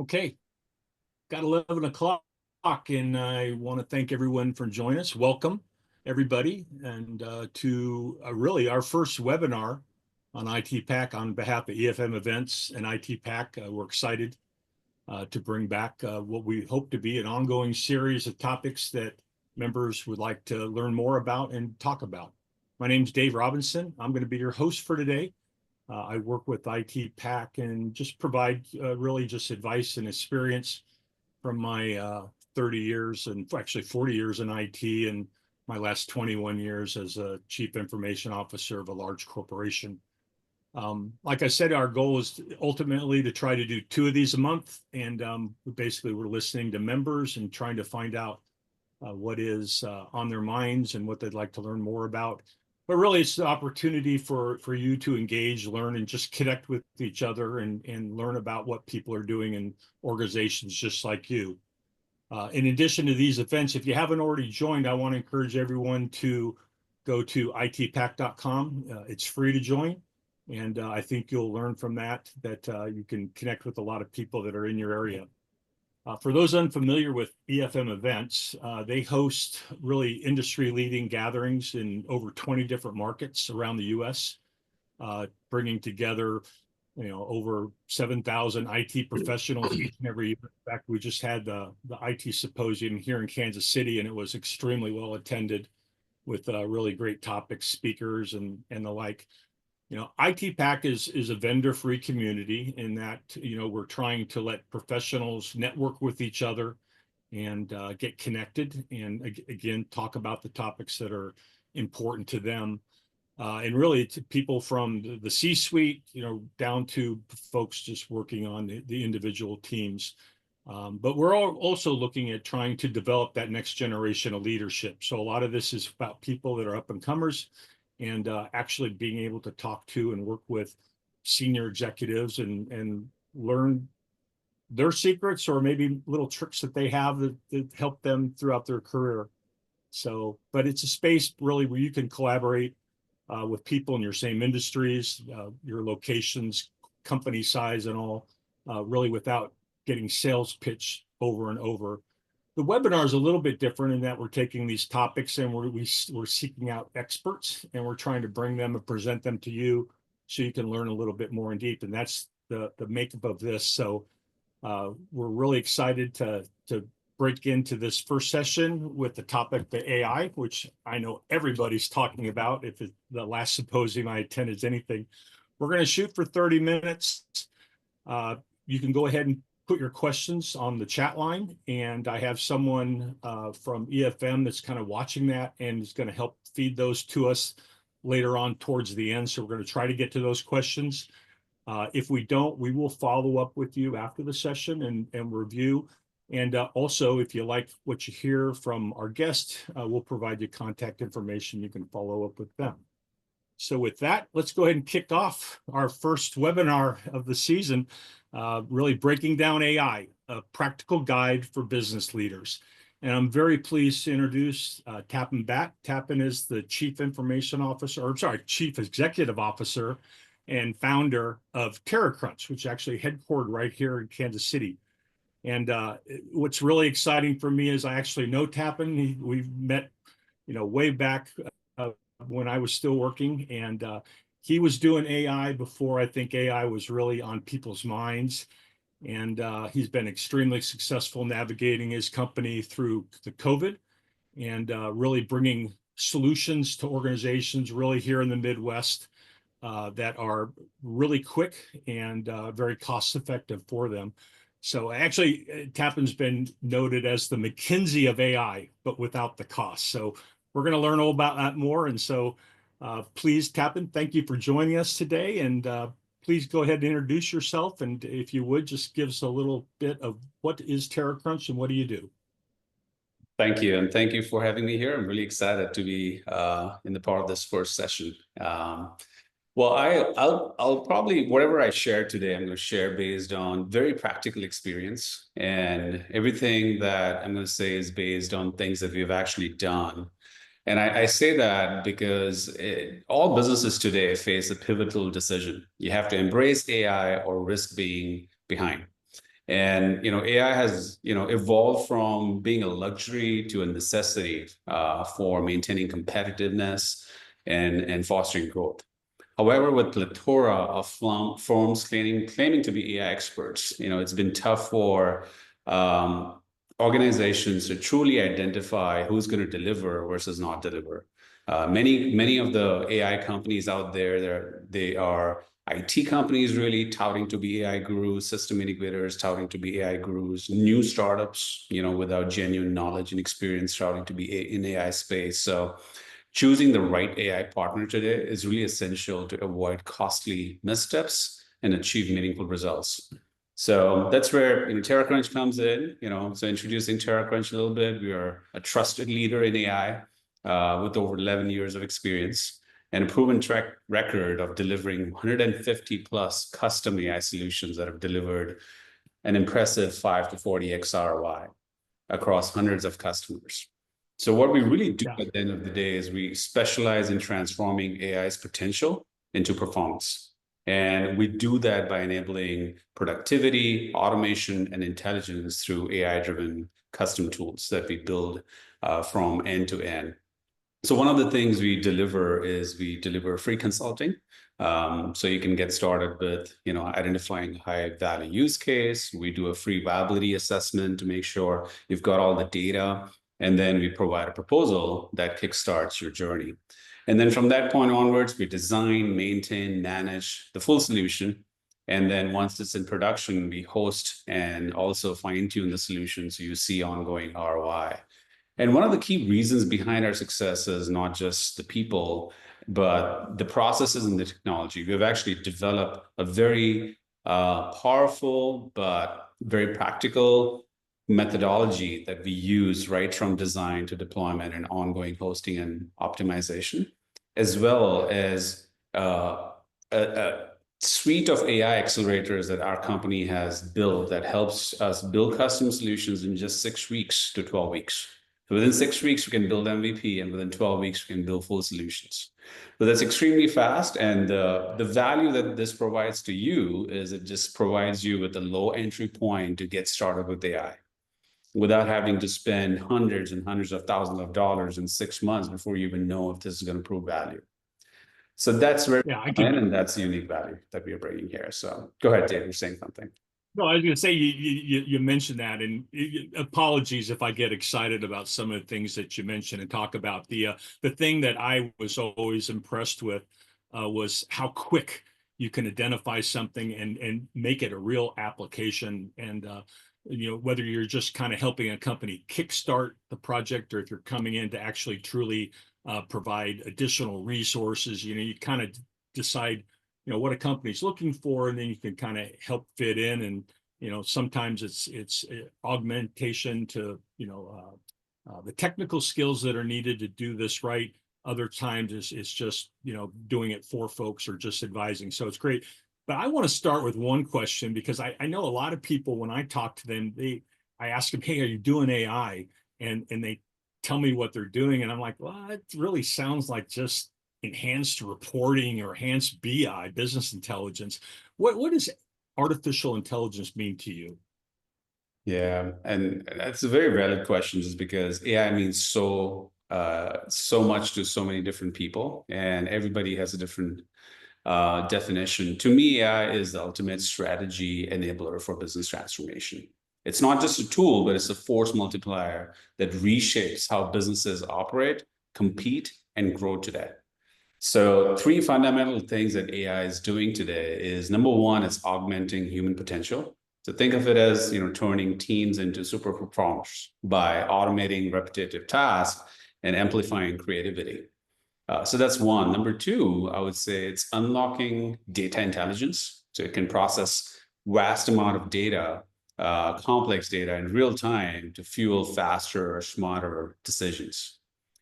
Okay, got 11 o'clock, and I want to thank everyone for joining us. Welcome, everybody, and to really our first webinar on IT PAC on behalf of EFM Events and IT PAC. We're excited to bring back what we hope to be an ongoing series of topics that members would like to learn more about and talk about. My name is Dave Robinson. I'm going to be your host for today. I work with IT PAC and just provide really just advice and experience from my 30 years and actually 40 years in IT and my last 21 years as a chief information officer of a large corporation. Like I said, our goal is ultimately to try to do 2 of these a month. And basically, we're listening to members and trying to find out what is on their minds and what they'd like to learn more about. But really, it's the opportunity for you to engage, learn, and just connect with each other and learn about what people are doing in organizations just like you. In addition to these events, if you haven't already joined, I want to encourage everyone to go to itpac.com. It's free to join. And I think you'll learn from that you can connect with a lot of people that are in your area. For those unfamiliar with EFM events, they host really industry-leading gatherings in over 20 different markets around the U.S., bringing together, over 7,000 IT professionals each and every year. In fact, we just had the IT symposium here in Kansas City, and it was extremely well attended with really great topics, speakers, and the like. IT PAC is a vendor-free community in that, we're trying to let professionals network with each other and get connected and again, talk about the topics that are important to them. And really to people from the C-suite, down to folks just working on the individual teams. But we're also looking at trying to develop that next generation of leadership. So a lot of this is about people that are up and comers and actually being able to talk to and work with senior executives and learn their secrets or maybe little tricks that they have that help them throughout their career. So, but it's a space really where you can collaborate with people in your same industries, your locations, company size and all, really without getting sales pitch over and over. The webinar is a little bit different in that we're taking these topics and we're seeking out experts and we're trying to bring them and present them to you so you can learn a little bit more in deep. And that's the makeup of this. So we're really excited to break into this first session with the topic, the AI, which I know everybody's talking about. If the last symposium I attended is anything, we're going to shoot for 30 minutes. You can go ahead and put your questions on the chat line, and I have someone from EFM that's kind of watching that and is going to help feed those to us later on towards the end. So we're going to try to get to those questions. If we don't, we will follow up with you after the session and review. And also, if you like what you hear from our guest, we'll provide you contact information. You can follow up with them. So with that, let's go ahead and kick off our first webinar of the season, really breaking down AI, a practical guide for business leaders. And I'm very pleased to introduce Tapan Bhatt. Tapan is the Chief Chief Executive Officer and founder of TerraCrunch, which actually headquartered right here in Kansas City. And what's really exciting for me is I actually know Tapan. We've met, way back when I was still working, and he was doing AI before I think AI was really on people's minds. And he's been extremely successful navigating his company through the COVID and really bringing solutions to organizations really here in the Midwest that are really quick and very cost effective for them. So actually, Tapan's been noted as the McKinsey of AI, but without the cost. So we're going to learn all about that more. And so please, Tapan, thank you for joining us today. And please go ahead and introduce yourself. And if you would, just give us a little bit of what is TerraCrunch and what do you do? Thank you. And thank you for having me here. I'm really excited to be in the part of this first session. Well, I'll probably, whatever I share today, I'm going to share based on very practical experience. And everything that I'm going to say is based on things that we've actually done. And I say that because all businesses today face a pivotal decision. You have to embrace AI or risk being behind. And AI has evolved from being a luxury to a necessity for maintaining competitiveness and fostering growth. However, with plethora of firms claiming to be AI experts, it's been tough for um, organizations to truly identify who's going to deliver versus not deliver. Many of the AI companies out there, they are IT companies really touting to be AI gurus, system integrators touting to be AI gurus, new startups, without genuine knowledge and experience touting to be in AI space. So choosing the right AI partner today is really essential to avoid costly missteps and achieve meaningful results. So that's where TerraCrunch comes in. So introducing TerraCrunch a little bit, we are a trusted leader in AI with over 11 years of experience and a proven track record of delivering 150 plus custom AI solutions that have delivered an impressive 5 to 40x ROI across hundreds of customers. So what we really do Yeah. at the end of the day is we specialize in transforming AI's potential into performance. And we do that by enabling productivity, automation, and intelligence through AI-driven custom tools that we build from end to end. So one of the things we deliver is we deliver free consulting. So you can get started with, identifying high value use case. We do a free viability assessment to make sure you've got all the data. And then we provide a proposal that kickstarts your journey. And then from that point onwards, we design, maintain, manage the full solution. And then once it's in production, we host and also fine tune the solution so you see ongoing ROI. And one of the key reasons behind our success is not just the people, but the processes and the technology. We've actually developed a very powerful but very practical methodology that we use right from design to deployment and ongoing hosting and optimization, as well as a suite of AI accelerators that our company has built that helps us build custom solutions in just 6 weeks to 12 weeks. So within 6 weeks, we can build MVP, and within 12 weeks, we can build full solutions. So that's extremely fast. And the value that this provides to you is it just provides you with a low entry point to get started with AI without having to spend hundreds and hundreds of thousands of dollars in 6 months before you even know if this is going to prove value. So that's where, Yeah, and that's the unique value that we are bringing here. So go ahead, Dave, you're saying something. No, I was going to say you mentioned that, and apologies if I get excited about some of the things that you mentioned and talk about. The thing that I was always impressed with was how quick you can identify something and make it a real application. And whether you're just kind of helping a company kickstart the project, or if you're coming in to actually truly provide additional resources, you kind of decide what a company's looking for, and then you can kind of help fit in. And sometimes it's augmentation to the technical skills that are needed to do this right. Other times it's just doing it for folks or just advising. So it's great. But I want to start with one question, because I know a lot of people, when I talk to them, I ask them, hey, are you doing AI? And they tell me what they're doing, and I'm like, well, it really sounds like just enhanced reporting or enhanced BI, business intelligence. What does artificial intelligence mean to you? Yeah, and that's a very valid question, just because AI means so much to so many different people, and everybody has a different definition. To me, AI is the ultimate strategy enabler for business transformation. It's not just a tool, but it's a force multiplier that reshapes how businesses operate, compete, and grow today. So three fundamental things that AI is doing today is, number one, it's augmenting human potential. So think of it as, turning teams into super performers by automating repetitive tasks and amplifying creativity. So that's one. Number two, I would say it's unlocking data intelligence. So it can process vast amount of data, complex data in real time to fuel faster or smarter decisions.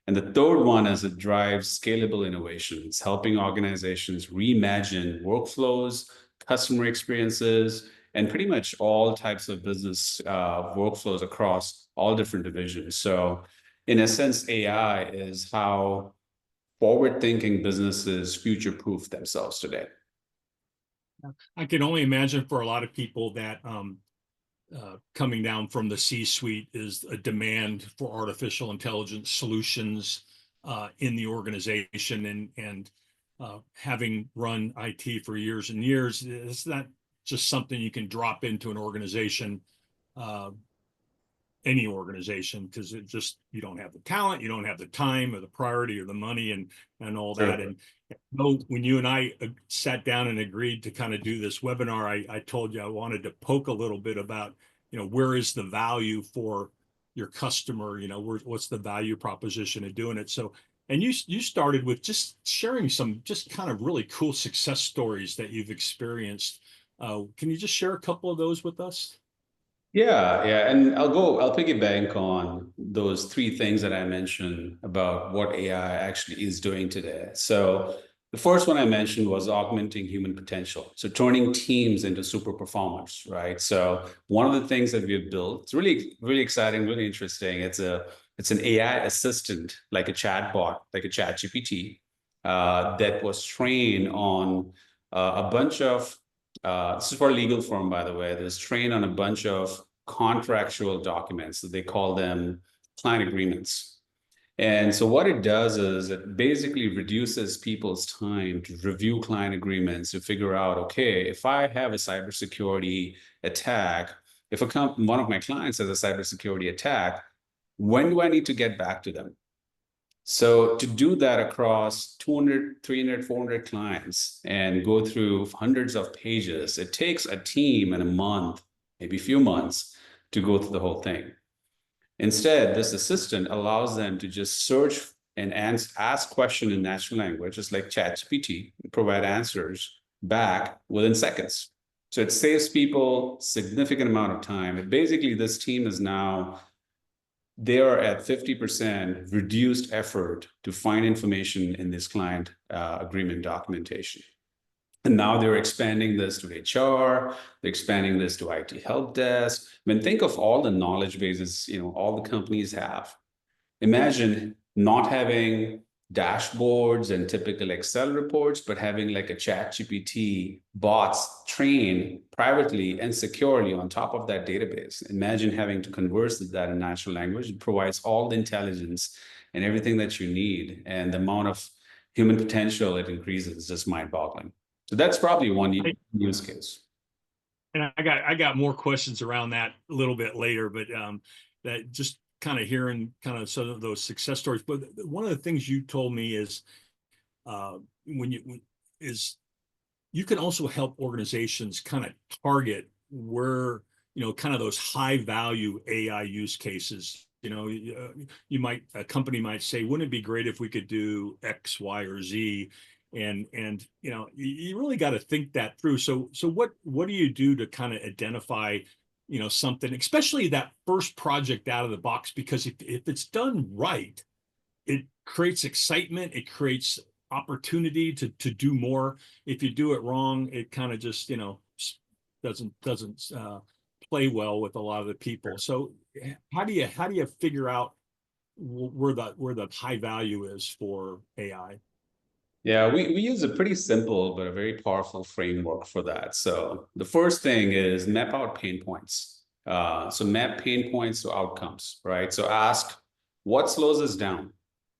And the third one is it drives scalable innovations, helping organizations reimagine workflows, customer experiences, and pretty much all types of business workflows across all different divisions. So in a sense, AI is how forward-thinking businesses future-proof themselves today. I can only imagine for a lot of people that coming down from the C-suite is a demand for artificial intelligence solutions in the organization, and having run IT for years and years, it's not just something you can drop into an organization, uh, any organization, because it just, you don't have the talent, you don't have the time or the priority or the money and all that. Sure. And when you and I sat down and agreed to kind of do this webinar, I told you I wanted to poke a little bit about, where is the value for your customer, what's the value proposition of doing it. So, and you started with just sharing some just kind of really cool success stories that you've experienced. Can you just share a couple of those with us? Yeah, yeah, and I'll piggyback on those three things that I mentioned about what AI actually is doing today. So the first one I mentioned was augmenting human potential. So turning teams into super performers, right? So one of the things that we've built, it's really, really exciting, really interesting. It's an AI assistant, like a chat bot, like a chat GPT, that was trained on a bunch of this is for a legal firm, by the way. That is trained on a bunch of contractual documents that they call them client agreements. And so what it does is it basically reduces people's time to review client agreements to figure out, okay, if I have a cybersecurity attack, if one of my clients has a cybersecurity attack, when do I need to get back to them? So to do that across 200, 300, 400 clients and go through hundreds of pages, it takes a team in a month, maybe a few months, to go through the whole thing. Instead, this assistant allows them to just search and ask questions in natural language, just like ChatGPT, and provide answers back within seconds. So it saves people significant amount of time. And basically, this team is now they are at 50% reduced effort to find information in this client agreement documentation. And now they're expanding this to HR, they're expanding this to IT help desk. I mean, think of all the knowledge bases, all the companies have. Imagine not having dashboards and typical Excel reports, but having like a chat GPT bots trained privately and securely on top of that database. Imagine having to converse with that in natural language. It provides all the intelligence and everything that you need. And the amount of human potential it increases is just mind-boggling. So that's probably one use case. And I got more questions around that a little bit later, but that just kind of hearing kind of some of those success stories. But one of the things you told me is when is you can also help organizations kind of target where, kind of those high value AI use cases. A company might say, wouldn't it be great if we could do X, Y, or Z? And you really got to think that through. So what do you do to kind of identify, something, especially that first project out of the box? Because if it's done right, it creates excitement, it creates opportunity to do more. If you do it wrong, it kind of just doesn't play well with a lot of the people. So how do you figure out where the high value is for AI? Yeah, we use a pretty simple but a very powerful framework for that. So the first thing is map out pain points. So map pain points to outcomes, right? So ask what slows us down,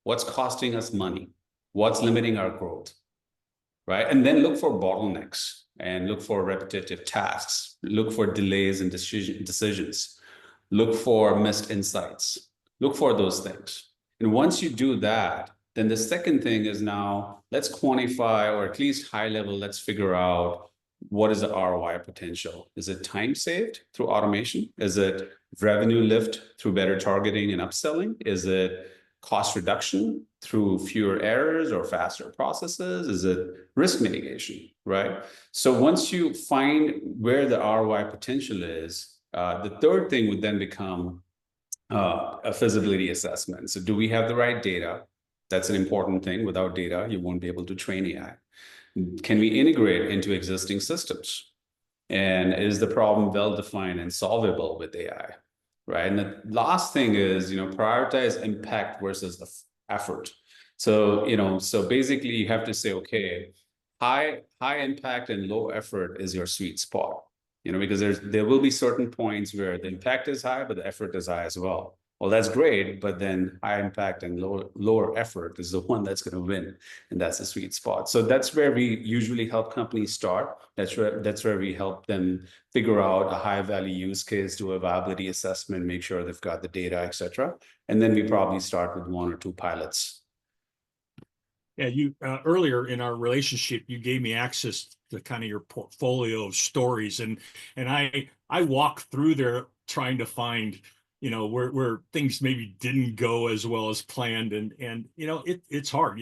what's costing us money, what's limiting our growth, right? And then look for bottlenecks and look for repetitive tasks, look for delays in decisions, look for missed insights, look for those things. And once you do that, then the second thing is now let's quantify, or at least high level, let's figure out what is the ROI potential. Is it time saved through automation? Is it revenue lift through better targeting and upselling? Is it cost reduction through fewer errors or faster processes? Is it risk mitigation, right? So once you find where the ROI potential is, the third thing would then become a feasibility assessment. So do we have the right data? That's an important thing. Without data, you won't be able to train AI. Can we integrate into existing systems? And is the problem well-defined and solvable with AI? Right. And the last thing is, prioritize impact versus the effort. So, so basically you have to say, okay, high impact and low effort is your sweet spot. because there will be certain points where the impact is high, but the effort is high as well. Well, that's great, but then high impact and lower effort is the one that's going to win, and that's the sweet spot. So that's where we usually help companies start. That's where we help them figure out a high value use case, do a viability assessment, make sure they've got the data, etc. And then we probably start with 1 or 2 pilots. Yeah, you earlier in our relationship, you gave me access to kind of your portfolio of stories, and I walked through there trying to find, where things maybe didn't go as well as planned, and it's hard.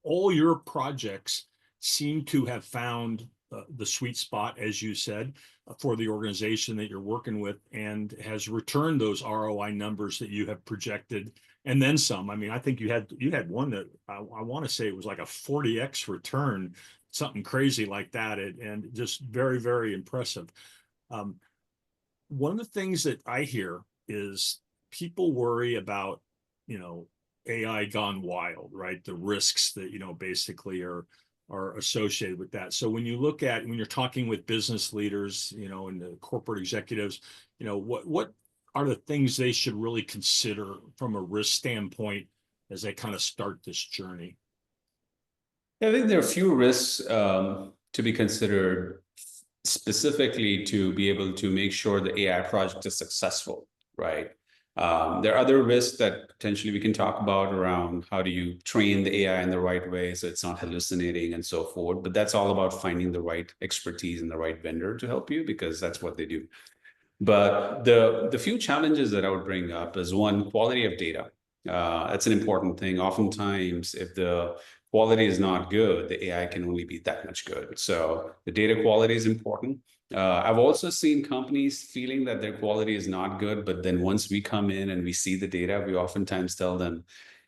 All your projects seem to have found the sweet spot, as you said, for the organization that you're working with, and has returned those ROI numbers that you have projected and then some. I mean, I think you had one that I want to say it was like a 40x return, something crazy like that, and just very, very impressive. Um, One of the things that I hear is people worry about, you know, AI gone wild, right? The risks that, basically are associated with that. So when you're talking with business leaders, and the corporate executives, what are the things they should really consider from a risk standpoint as they kind of start this journey? I think there are a few risks to be considered specifically to be able to make sure the AI project is successful, right? There are other risks that potentially we can talk about around how do you train the AI in the right way so it's not hallucinating and so forth. But that's all about finding the right expertise and the right vendor to help you, because that's what they do. But the few challenges that I would bring up is, one, quality of data. That's an important thing. Oftentimes, if the quality is not good, the AI can only be that much good. So the data quality is important. I've also seen companies feeling that their quality is not good, but then once we come in and we see the data, we oftentimes tell them,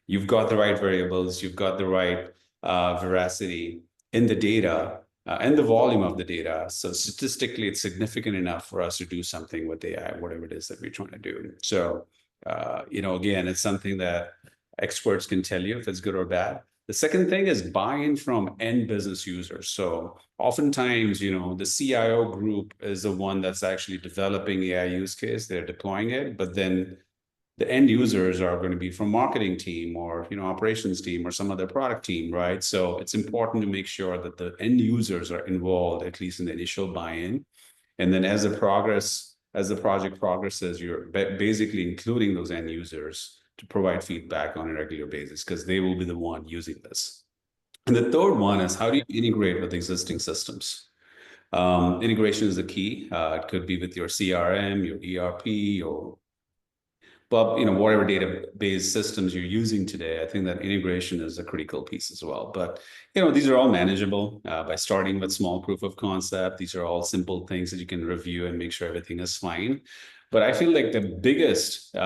you've got the right variables, you've got the right veracity in the data, and the volume of the data. So statistically, it's significant enough for us to do something with AI, whatever it is that we're trying to do. So, again, it's something that experts can tell you if it's good or bad. The second thing is buy-in from end business users. So oftentimes, the CIO group is the one that's actually developing AI use case. They're deploying it, but then the end users are going to be from marketing team or operations team or some other product team, right? So it's important to make sure that the end users are involved, at least in the initial buy-in. And then as the project progresses, you're basically including those end users to provide feedback on a regular basis, because they will be the one using this. And the third one is, how do you integrate with existing systems? Integration is the key. It could be with your CRM, your ERP, or but whatever database systems you're using today. I think that integration is a critical piece as well. But these are all manageable by starting with small proof of concept. These are all simple things that you can review and make sure everything is fine. But I feel like the biggest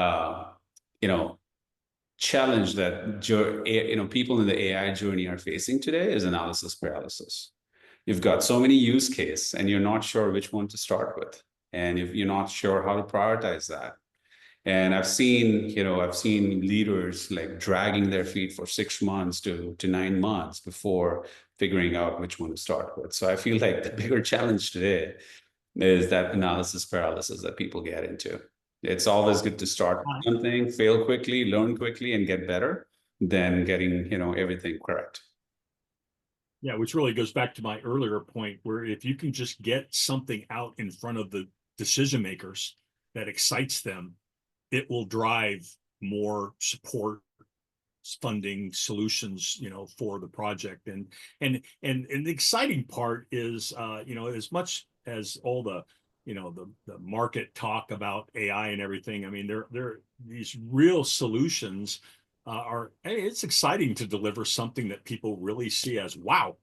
challenge that people in the AI journey are facing today is analysis paralysis. You've got so many use cases and you're not sure which one to start with, and if you're not sure how to prioritize that. And I've seen leaders like dragging their feet for 6 months to 9 months before figuring out which one to start with. So I feel like the bigger challenge today is that analysis paralysis that people get into. It's always good to start with something, fail quickly, learn quickly, and get better than getting, everything correct. Yeah, which really goes back to my earlier point, where if you can just get something out in front of the decision makers that excites them, it will drive more support, funding, solutions, for the project. And the exciting part is, as much as all the, the market talk about AI and everything, I mean, there these real solutions are, hey, it's exciting to deliver something that people really see as, wow,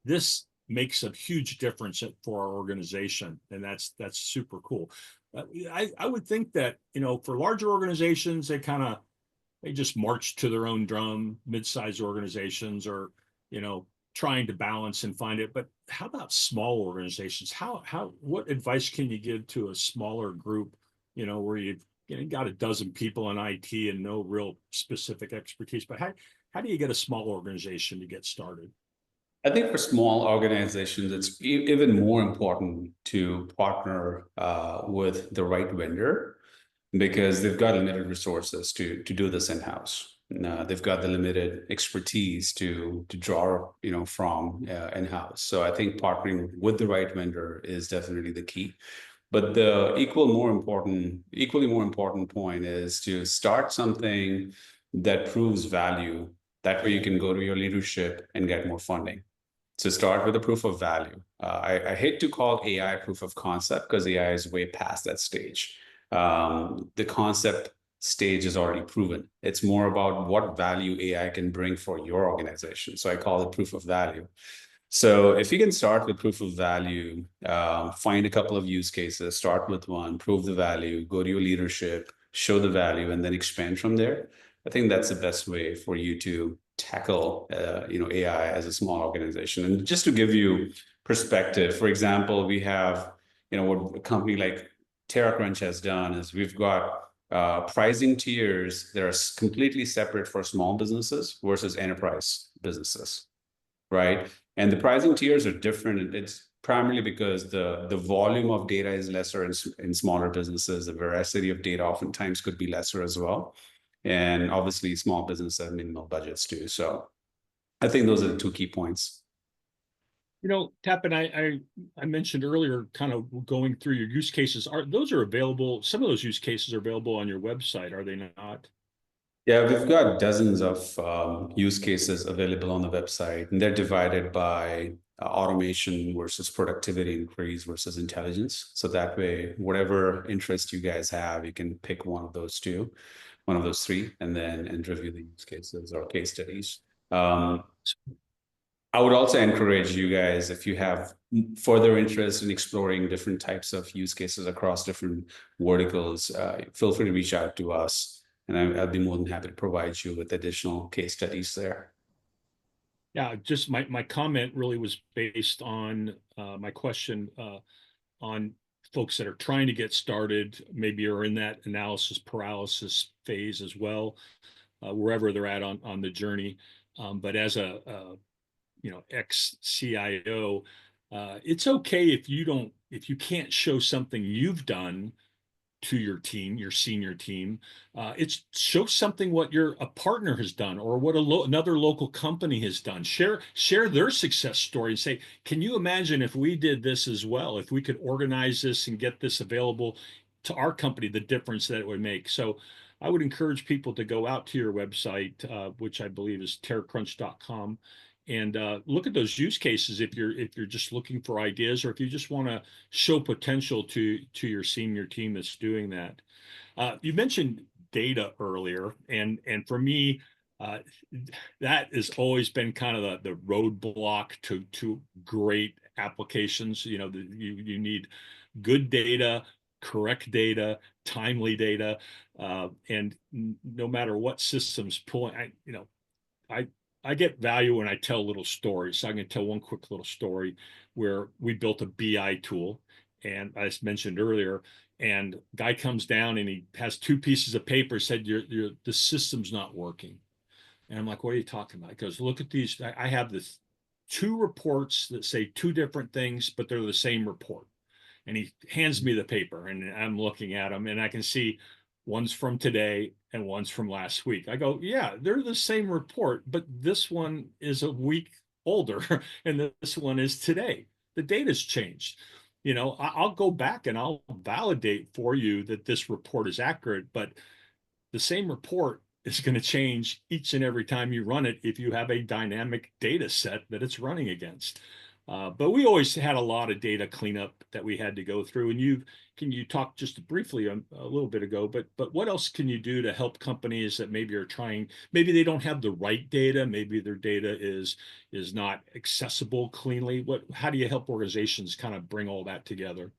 this makes a huge difference for our organization, and that's super cool. I would think that, for larger organizations, they just march to their own drum. Mid-sized organizations are, trying to balance and find it. But how about small organizations? What advice can you give to a smaller group, where you've got a dozen people in IT and no real specific expertise? But how do you get a small organization to get started? I think for small organizations, it's even more important to partner with the right vendor because they've got limited resources to do this in-house. They've got the limited expertise to draw from in-house. So I think partnering with the right vendor is definitely the key. But the equally more important point is to start something that proves value. That way you can go to your leadership and get more funding. So start with a proof of value. I hate to call AI proof of concept because AI is way past that stage. The concept stage is already proven. It's more about what value AI can bring for your organization. So I call it proof of value. So if you can start with proof of value, find a couple of use cases, start with one, prove the value, go to your leadership, show the value, and then expand from there. I think that's the best way for you to tackle, AI as a small organization. And just to give you perspective, for example, we have, what a company like TerraCrunch has done is we've got pricing tiers that are completely separate for small businesses versus enterprise businesses, right? And the pricing tiers are different. It's primarily because the volume of data is lesser in smaller businesses. The veracity of data oftentimes could be lesser as well. And obviously, small businesses have minimal budgets too. So I think those are the two key points. Tappan, I mentioned earlier, kind of going through your use cases. Are available? Some of those use cases are available on your website, are they not? Yeah, we've got dozens of use cases available on the website, and they're divided by automation versus productivity increase versus intelligence. So that way, whatever interest you guys have, you can pick one of those two, one of those three, and review the use cases or case studies. Um, I would also encourage you guys, if you have further interest in exploring different types of use cases across different verticals, feel free to reach out to us, and I'll be more than happy to provide you with additional case studies there. Yeah, just my comment really was based on my question on folks that are trying to get started, maybe are in that analysis paralysis phase as well, wherever they're at on the journey. But as a ex CIO, it's okay if you can't show something you've done to your team, your senior team. It's show something what a partner has done or what another local company has done. Share their success story and say, can you imagine if we did this as well? If we could organize this and get this available to our company, the difference that it would make. So I would encourage people to go out to your website, which I believe is terracrunch.com, and look at those use cases if you're just looking for ideas, or if you just want to show potential to your senior team that's doing that. You mentioned data earlier, and for me, uh, that has always been kind of the roadblock to great applications. You need good data, correct data, timely data, and no matter what systems pulling, I I get value when I tell little stories. So I'm going to tell one quick little story where we built a BI tool, and as mentioned earlier, and guy comes down and he has two pieces of paper, said the system's not working. And I'm like, what are you talking about? He goes, look at these. I have this two reports that say two different things, but they're the same report. And he hands me the paper, and I'm looking at them, and I can see one's from today and one's from last week. I go, yeah, they're the same report, but this one is a week older and this one is today. The data's changed. I'll go back and I'll validate for you that this report is accurate, but the same report is going to change each and every time you run it if you have a dynamic data set that it's running against. But we always had a lot of data cleanup that we had to go through. And you talk just briefly a little bit ago, but what else can you do to help companies that maybe are trying, maybe they don't have the right data, maybe their data is not accessible cleanly. How do you help organizations kind of bring all that together?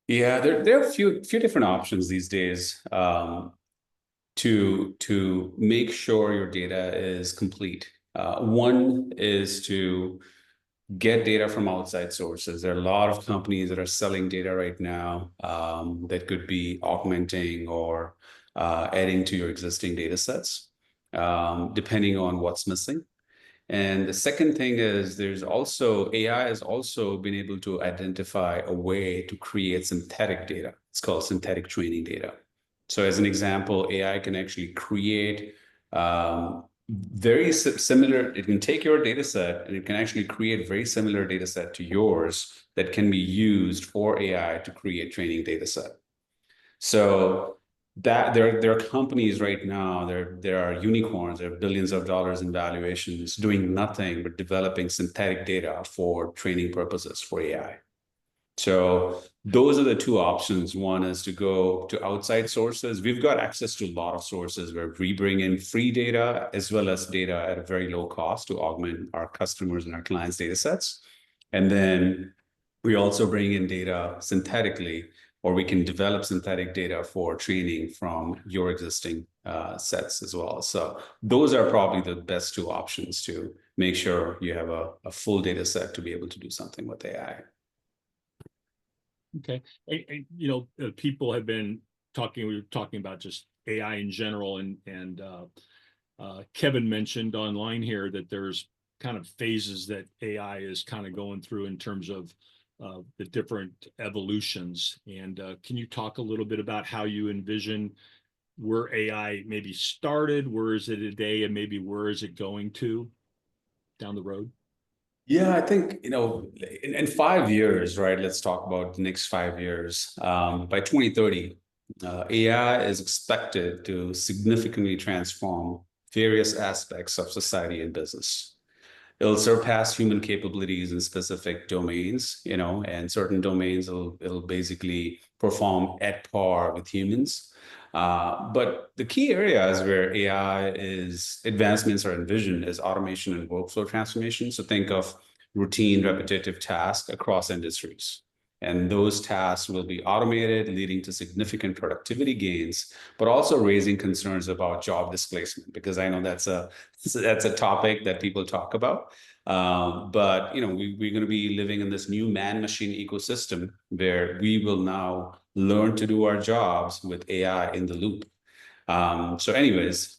Yeah, there are a few different options these days. To make sure your data is complete. One is to get data from outside sources. There are a lot of companies that are selling data right now that could be augmenting or adding to your existing data sets, depending on what's missing. And the second thing is there's also AI has also been able to identify a way to create synthetic data. It's called synthetic training data. So as an example, AI can actually create very similar, it can take your data set and it can actually create very similar data set to yours that can be used for AI to create training data set. So that there are companies right now, there are unicorns, there are billions of dollars in valuations doing nothing but developing synthetic data for training purposes for AI. So those are the two options. One is to go to outside sources. We've got access to a lot of sources where we bring in free data as well as data at a very low cost to augment our customers and our clients' data sets. And then we also bring in data synthetically, or we can develop synthetic data for training from your existing sets as well. So those are probably the best two options to make sure you have a full data set to be able to do something with AI. Okay. People have been talking, we were talking about just AI in general, and Kevin mentioned online here that there's kind of phases that AI is kind of going through in terms of the different evolutions. And can you talk a little bit about how you envision where AI maybe started, where is it today, and maybe where is it going to down the road? Yeah, I think, in 5 years, right? Let's talk about the next 5 years. By 2030, AI is expected to significantly transform various aspects of society and business. It'll surpass human capabilities in specific domains, and certain domains it'll basically perform at par with humans. But the key areas where AI is advancements are envisioned is automation and workflow transformation. So think of routine, repetitive tasks across industries. And those tasks will be automated, leading to significant productivity gains, but also raising concerns about job displacement, because I know that's a topic that people talk about. But we're going to be living in this new man-machine ecosystem where we will now learn to do our jobs with AI in the loop. So anyways,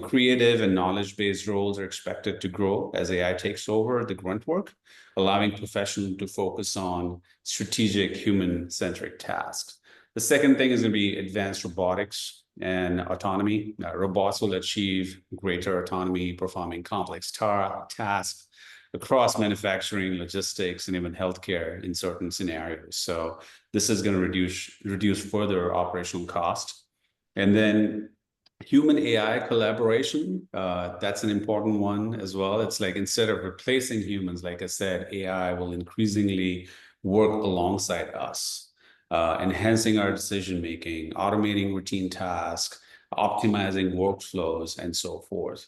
creative and knowledge-based roles are expected to grow as AI takes over the grunt work, allowing professionals to focus on strategic human-centric tasks. The second thing is going to be advanced robotics and autonomy. Robots will achieve greater autonomy, performing complex tasks across manufacturing, logistics, and even healthcare in certain scenarios. So this is going to reduce further operational cost. And then human AI collaboration, that's an important one as well. It's like instead of replacing humans, like I said, AI will increasingly work alongside us, enhancing our decision-making, automating routine tasks, optimizing workflows, and so forth.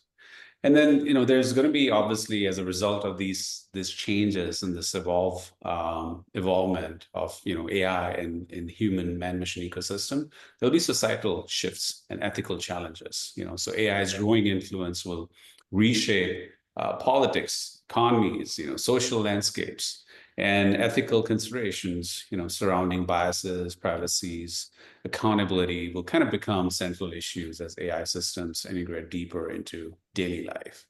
And then, there's going to be obviously as a result of these changes and this evolvement of, AI and human man-machine ecosystem, there'll be societal shifts and ethical challenges. So AI's growing influence will reshape politics, economies, social landscapes, and ethical considerations, surrounding biases, privacies, accountability will kind of become central issues as AI systems integrate deeper into daily life.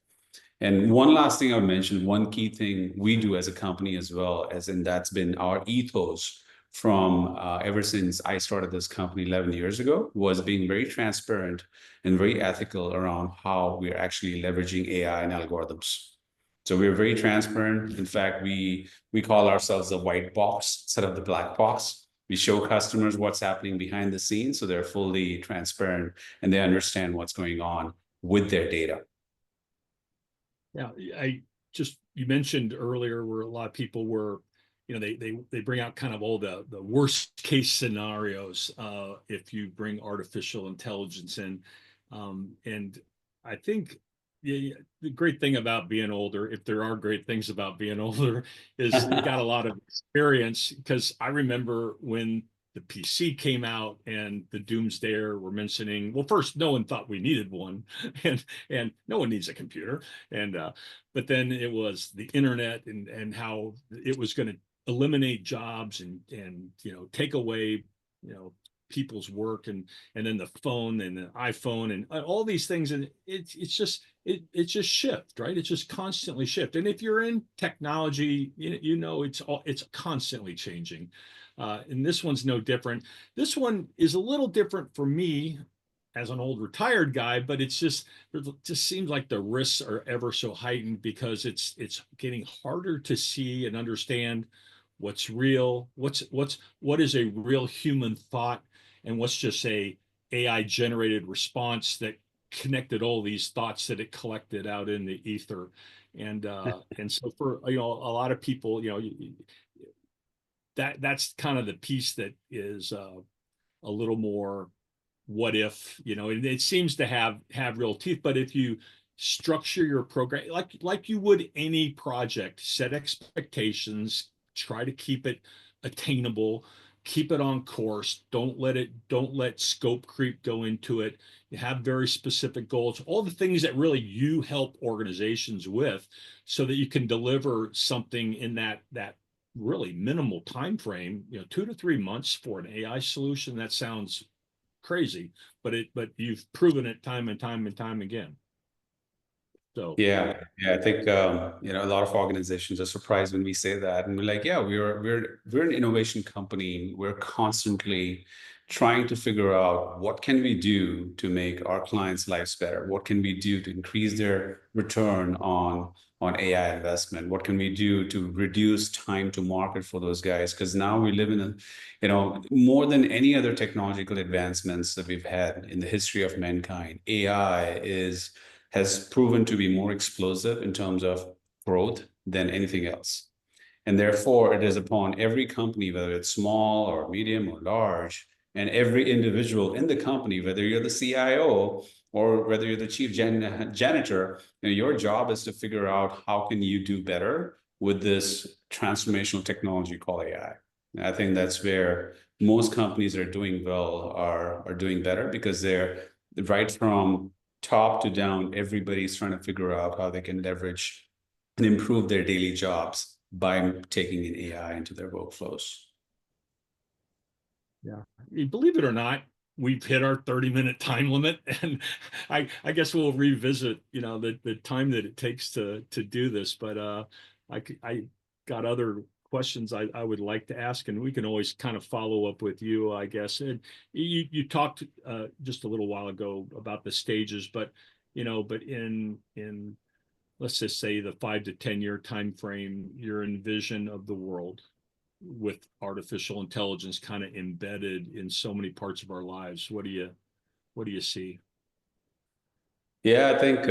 And one last thing I would mention, one key thing we do as a company as well, that's been our ethos from ever since I started this company 11 years ago, was being very transparent and very ethical around how we're actually leveraging AI and algorithms. So we're very transparent. In fact, we call ourselves the white box instead of the black box. We show customers what's happening behind the scenes so they're fully transparent and they understand what's going on with their data. Yeah, you mentioned earlier where a lot of people were, they bring out kind of all the worst case scenarios if you bring artificial intelligence in, and I think the great thing about being older, if there are great things about being older, is you got a lot of experience. Because I remember when the PC came out and the doomsdayer were mentioning, well, first, no one thought we needed one, and no one needs a computer, and but then it was the internet and how it was going to eliminate jobs and take away people's work, and then the phone and the iPhone and all these things, and it's just shift, right? It's just constantly shift. And if you're in technology, it's constantly changing. And this one's no different. This one is a little different for me as an old retired guy, but it just seems like the risks are ever so heightened because it's getting harder to see and understand what's real, what is a real human thought, and what's just a AI generated response that connected all these thoughts that it collected out in the ether. And so for a lot of people, that's kind of the piece that is a little more what if, it seems to have real teeth. But if you structure your program like you would any project, set expectations, try to keep it attainable, keep it on course, don't let scope creep go into it. You have very specific goals, all the things that really you help organizations with, so that you can deliver something in that really minimal time frame. 2 to 3 months for an AI solution, that sounds crazy, but you've proven it time and time and time again. So Yeah, I think a lot of organizations are surprised when we say that, and we're like, yeah, we're an innovation company. We're constantly trying to figure out what can we do to make our clients' lives better. What can we do to increase their return on AI investment? What can we do to reduce time to market for those guys? Because now we live in more than any other technological advancements that we've had in the history of mankind, AI has proven to be more explosive in terms of growth than anything else. And therefore, it is upon every company, whether it's small or medium or large, and every individual in the company, whether you're the CIO or whether you're the chief janitor, your job is to figure out how can you do better with this transformational technology called AI. And I think that's where most companies are doing well, are doing better, because they're right from top to down, everybody's trying to figure out how they can leverage and improve their daily jobs by taking in AI into their workflows. yeah, believe it or not, we've hit our 30-minute time limit, and I guess we'll revisit the time that it takes to do this. But I got other questions I would like to ask, and we can always kind of follow up with you, I guess. And you talked just a little while ago about the stages, but in let's just say the 5 to 10 year time frame, your envision of the world with artificial intelligence kind of embedded in so many parts of our lives. What do you see? Yeah, I think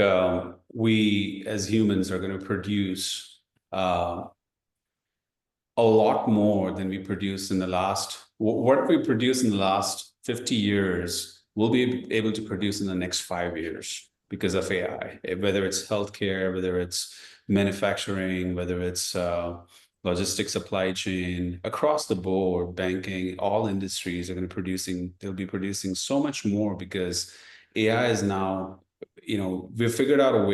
we as humans are going to produce a lot more than we produced in the last, what we produced in the last 50 years, we'll be able to produce in the next 5 years because of AI, whether it's healthcare, whether it's manufacturing, whether it's logistics, supply chain, across the board, banking, all industries are going to they'll be producing so much more because AI is now, we've figured out a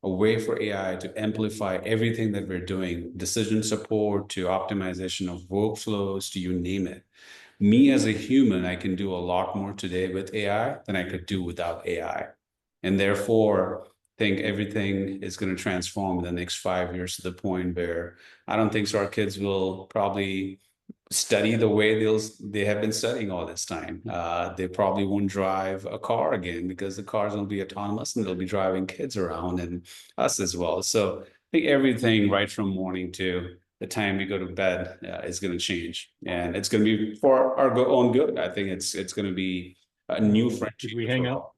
way for AI to amplify everything that we're doing, decision support to optimization of workflows, to you name it. Me as a human, I can do a lot more today with AI than I could do without AI. And therefore, I think everything is going to transform in the next 5 years to the point where I don't think so our kids will probably study the way they have been studying all this time. They probably won't drive a car again because the cars will be autonomous and they'll be driving kids around and us as well. So I think everything right from morning to the time we go to bed is going to change, and it's going to be for our own good. I think it's going to be a new Did we frontier hang for up? all.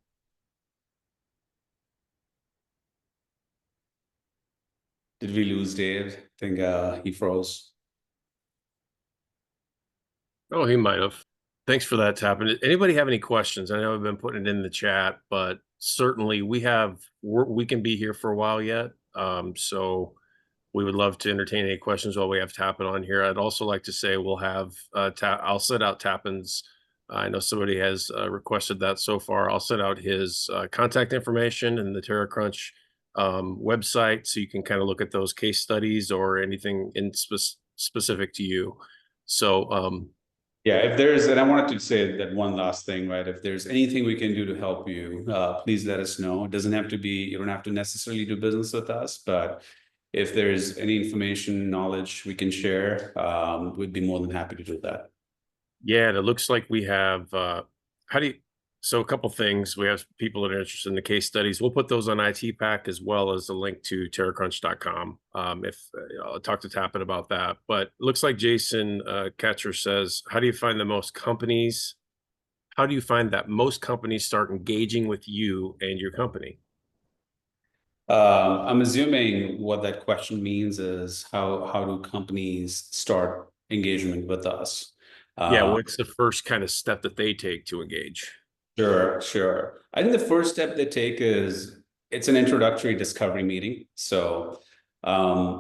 Did we lose Dave? I think he froze. Oh, he might have. Thanks for that, Tappan. Anybody have any questions? I know I've been putting it in the chat, but certainly we can be here for a while yet. So we would love to entertain any questions while we have Tappan on here. I'd also like to say we'll have I'll send out Tappan's. I know somebody has requested that so far. I'll send out his contact information and the TerraCrunch website, so you can kind of look at those case studies or anything in specific to you. So Yeah, if there's, and I wanted to say that one last thing, right? If there's anything we can do to help you, please let us know. It doesn't have to be, you don't have to necessarily do business with us, but if there's any information, knowledge we can share, we'd be more than happy to do that. Yeah, and it looks like we have, how do you, so a couple things. We have people that are interested in the case studies. We'll put those on IT Pack as well as a link to terracrunch.com. If I'll talk to Tappan about that. But it looks like Jason Catcher says, how do you find the most companies? How do you find that most companies start engaging with you and your company? I'm assuming what that question means is how do companies start engagement with us? Yeah, what's the first kind of step that they take to engage? Sure, sure. I think the first step they take is it's an introductory discovery meeting. So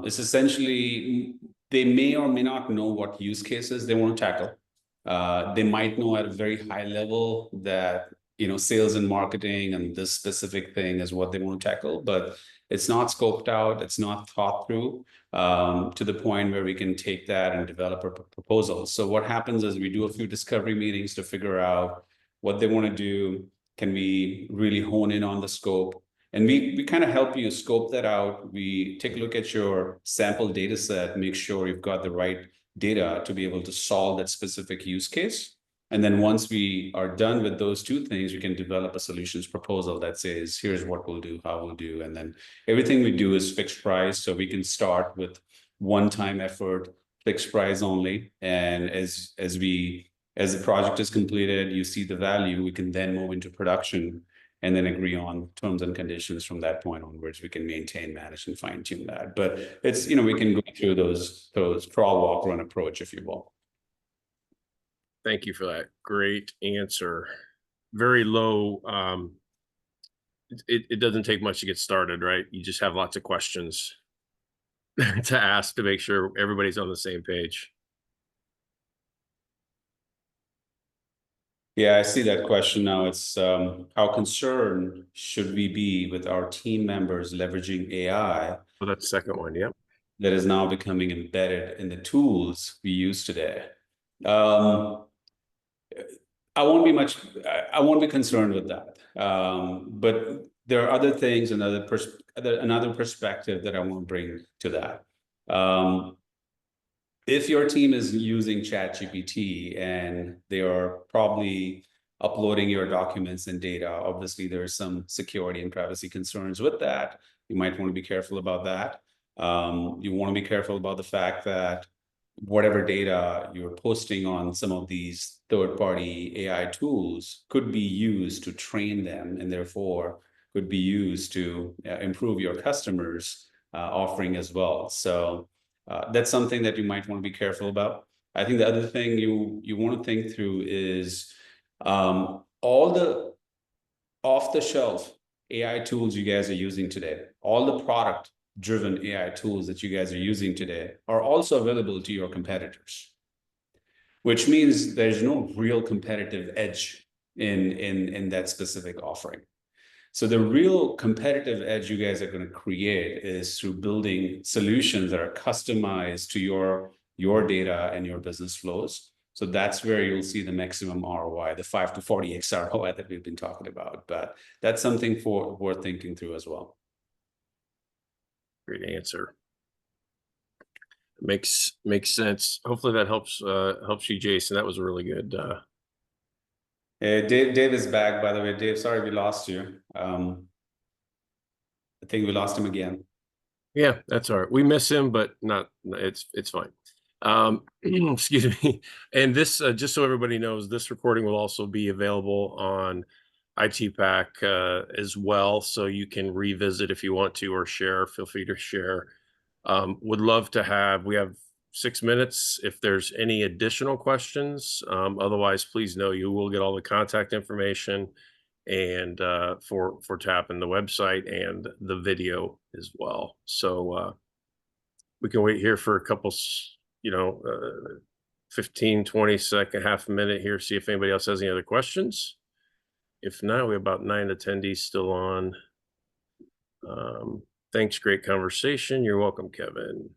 it's essentially they may or may not know what use cases they want to tackle. They might know at a very high level that sales and marketing and this specific thing is what they want to tackle, but it's not scoped out, it's not thought through to the point where we can take that and develop a proposal. So what happens is we do a few discovery meetings to figure out what they want to do. Can we really hone in on the scope? And we kind of help you scope that out. We take a look at your sample data set, make sure you've got the right data to be able to solve that specific use case. And then once we are done with those two things, we can develop a solutions proposal that says, here's what we'll do, how we'll do. And then everything we do is fixed price. So we can start with one-time effort, fixed price only. And as the project is completed, you see the value, we can then move into production and then agree on terms and conditions from that point onwards. We can maintain, manage, and fine tune that. But it's, we can go through those crawl, walk, run approach, if you will. Thank you for that. Great answer. Very low. It doesn't take much to get started, right? You just have lots of questions to ask to make sure everybody's on the same page. Yeah, I see that question now. It's how concerned should we be with our team members leveraging AI Well, that's the second one. Yep. that is now becoming embedded in the tools we use today? Um, I won't be much. I won't be concerned with that. But there are other things, another perspective that I want to bring to that. If your team is using ChatGPT and they are probably uploading your documents and data, obviously there are some security and privacy concerns with that. You might want to be careful about that. You want to be careful about the fact that whatever data you're posting on some of these third-party AI tools could be used to train them and therefore could be used to improve your customers' offering as well. So that's something that you might want to be careful about. I think the other thing you want to think through is all the off-the-shelf AI tools you guys are using today, all the product-driven AI tools that you guys are using today are also available to your competitors, which means there's no real competitive edge in that specific offering. So the real competitive edge you guys are going to create is through building solutions that are customized to your data and your business flows. So that's where you'll see the maximum ROI, the 5 to 40x ROI that we've been talking about. But that's something worth thinking through as well. Great answer. Makes sense. Hopefully that helps you, Jason. That was really good. Hey, Dave is back, by the way. Dave, sorry we lost you. I think we lost him again. Yeah, that's all right. We miss him, but it's fine. Excuse me. And this, just so everybody knows, this recording will also be available on IT Pack as well. So you can revisit if you want to, or share, feel free to share. Would love to we have 6 minutes if there's any additional questions. Otherwise, please know you will get all the contact information and for Tappan, the website and the video as well. So we can wait here for a couple, 15, 20 second, half a minute here, see if anybody else has any other questions. If not, we have about 9 attendees still on. Thanks, great conversation. You're welcome, Kevin.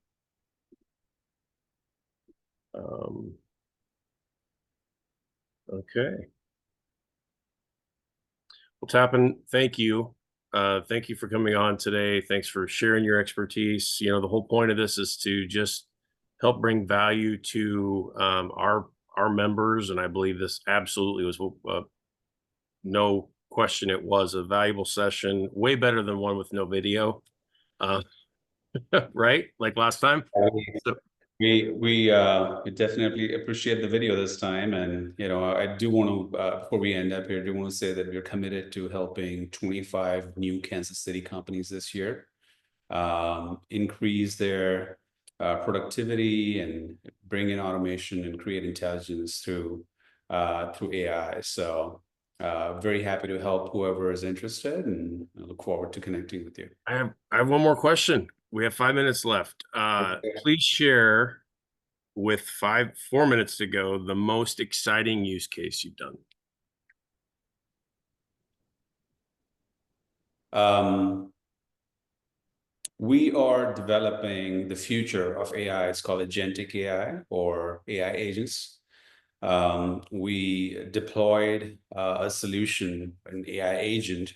Okay. Well, Tappan, thank you. Thank you for coming on today. Thanks for sharing your expertise. You know, the whole point of this is to just help bring value to our members, and I believe this absolutely was no question. It was a valuable session, way better than one with no video, uh, right? Like last time. So, We definitely appreciate the video this time, and I do want to before we end up here, I do want to say that we're committed to helping 25 new Kansas City companies this year increase their productivity and bring in automation and create intelligence through AI. So very happy to help whoever is interested, and I look forward to connecting with you. I have one more question. We have 5 minutes left. Okay. Please share with 4 minutes to go the most exciting use case you've done. We are developing the future of AI. It's called agentic AI or AI agents. We deployed a solution, an AI agent.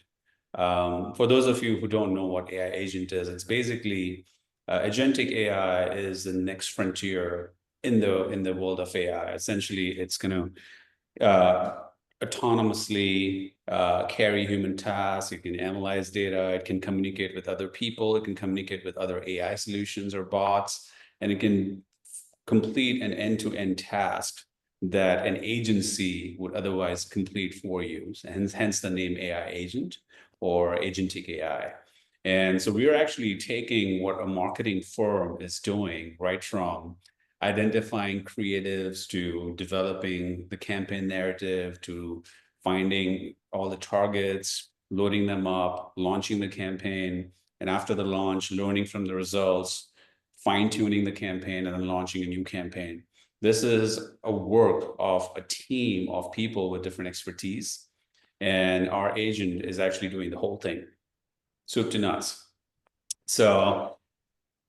For those of you who don't know what AI agent is, it's basically agentic AI is the next frontier in the world of AI. Essentially, it's going to autonomously carry human tasks. It can analyze data. It can communicate with other people. It can communicate with other AI solutions or bots, and it can complete an end-to-end task that an agency would otherwise complete for you. Hence the name AI agent or agentic AI. And so we are actually taking what a marketing firm is doing, right from identifying creatives to developing the campaign narrative to finding all the targets, loading them up, launching the campaign, and after the launch, learning from the results, fine-tuning the campaign, and then launching a new campaign. This is a work of a team of people with different expertise, and our agent is actually doing the whole thing, soup to nuts. So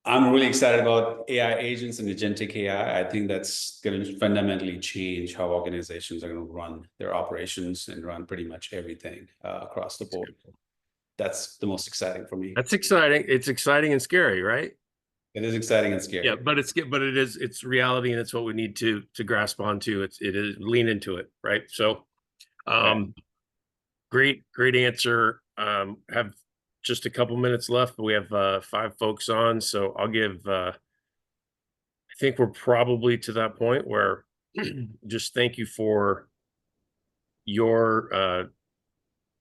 I'm really excited about AI agents and agentic AI. I think that's going to fundamentally change how organizations are going to run their operations and run pretty much everything across the board. That's the most exciting for me. That's exciting. It's exciting and scary, right? It is exciting and scary. Yeah, but it's reality, and it's what we need to grasp onto. It is lean into it, right? So, Right. great answer. Have just a couple minutes left, but we have 5 folks on, so I'll give. I think we're probably to that point where just thank you for your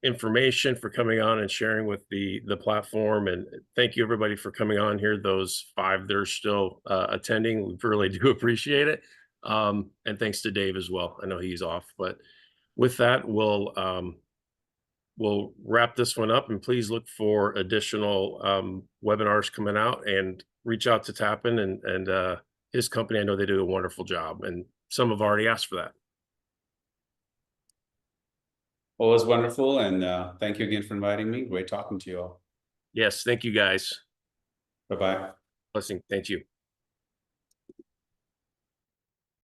information, for coming on and sharing with the platform, and thank you everybody for coming on here. Those 5 that are still attending, we really do appreciate it. And thanks to Dave as well. I know he's off, but with that, we'll wrap this one up, and please look for additional webinars coming out, and reach out to Tappan and his company. I know they do a wonderful job, and some have already asked for that. Well, it was wonderful, and thank you again for inviting me. Great talking to you all. Yes, thank you guys. Bye-bye. Blessing. Thank you.